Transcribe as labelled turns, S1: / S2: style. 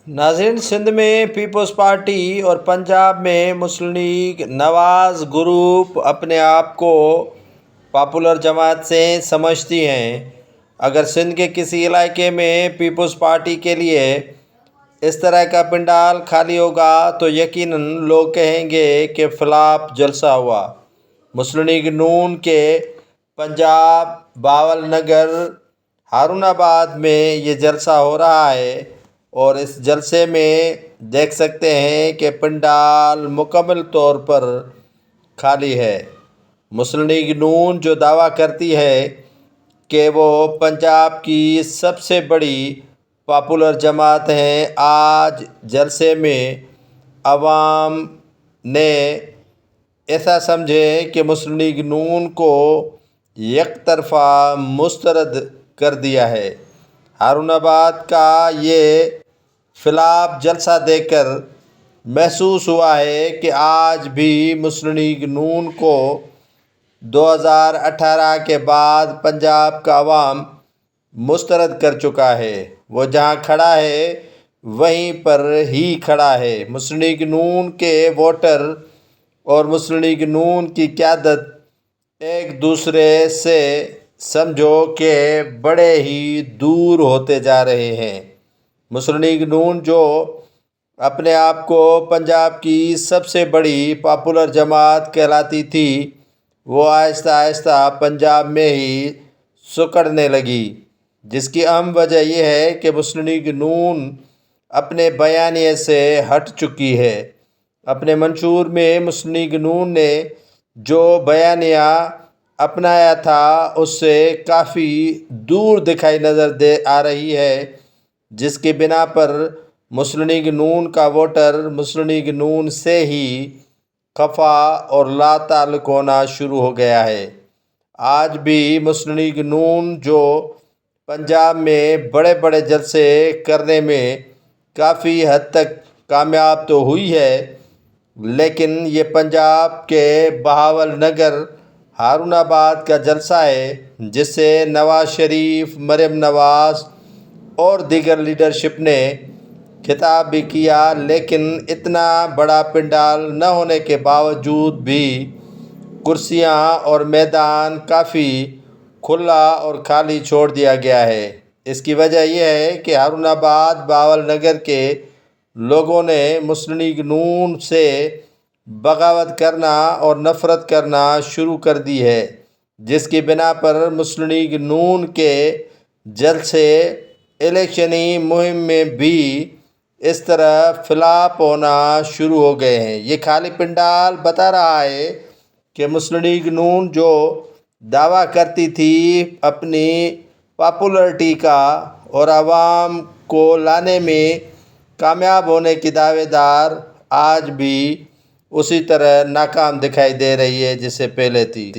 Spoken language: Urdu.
S1: ناظرین، سندھ میں پیپلز پارٹی اور پنجاب میں مسلم لیگ نواز گروپ اپنے آپ کو پاپولر جماعت سے سمجھتی ہیں۔ اگر سندھ کے کسی علاقے میں پیپلز پارٹی کے لیے اس طرح کا پنڈال خالی ہوگا تو یقیناً لوگ کہیں گے کہ فلاپ جلسہ ہوا۔ مسلم لیگ نون کے پنجاب باول نگر ہارون آباد میں یہ جلسہ ہو رہا ہے اور اس جلسے میں دیکھ سکتے ہیں کہ پنڈال مکمل طور پر خالی ہے۔ مسلم لیگ نون جو دعویٰ کرتی ہے کہ وہ پنجاب کی سب سے بڑی پاپولر جماعت ہے، آج جلسے میں عوام نے ایسا سمجھے کہ مسلم لیگ نون کو یک طرفہ مسترد کر دیا ہے۔ ہارون آباد کا یہ فلاپ جلسہ دیکھ کر محسوس ہوا ہے کہ آج بھی مسلم لیگ نون کو 2018 کے بعد پنجاب کا عوام مسترد کر چکا ہے۔ وہ جہاں کھڑا ہے وہیں پر ہی کھڑا ہے۔ مسلم لیگ نون کے ووٹر اور مسلم لیگ نون کی قیادت ایک دوسرے سے سمجھو کہ بڑے ہی دور ہوتے جا رہے ہیں۔ مسلم لیگ نون جو اپنے آپ کو پنجاب کی سب سے بڑی پاپولر جماعت کہلاتی تھی، وہ آہستہ آہستہ پنجاب میں ہی سکڑنے لگی، جس کی اہم وجہ یہ ہے کہ مسلم لیگ نون اپنے بیانیے سے ہٹ چکی ہے۔ اپنے منشور میں مسلم لیگ نون نے جو بیانیہ اپنایا تھا اس سے کافی دور دکھائی نظر آ رہی ہے، جس کی بنا پر مسلم لیگ نون کا ووٹر مسلم لیگ نون سے ہی خفا اور لا تعلق ہونا شروع ہو گیا ہے۔ آج بھی مسلم لیگ نون جو پنجاب میں بڑے بڑے جلسے کرنے میں کافی حد تک کامیاب تو ہوئی ہے، لیکن یہ پنجاب کے بہاول نگر ہارون آباد کا جلسہ ہے جس سے نواز شریف، مریم نواز اور دیگر لیڈرشپ نے خطاب بھی کیا، لیکن اتنا بڑا پنڈال نہ ہونے کے باوجود بھی کرسیاں اور میدان کافی کھلا اور خالی چھوڑ دیا گیا ہے۔ اس کی وجہ یہ ہے کہ ہارون آباد باول نگر کے لوگوں نے مسلم لیگ نون سے بغاوت کرنا اور نفرت کرنا شروع کر دی ہے، جس کی بنا پر مسلم لیگ نون کے جلسے الیکشنی مہم میں بھی اس طرح فلاپ ہونا شروع ہو گئے ہیں۔ یہ خالی پنڈال بتا رہا ہے کہ مسلم لیگ نون جو دعویٰ کرتی تھی اپنی پاپولرٹی کا اور عوام کو لانے میں کامیاب ہونے کی دعوے دار، آج بھی اسی طرح ناکام دکھائی دے رہی ہے جیسے پہلے تھی۔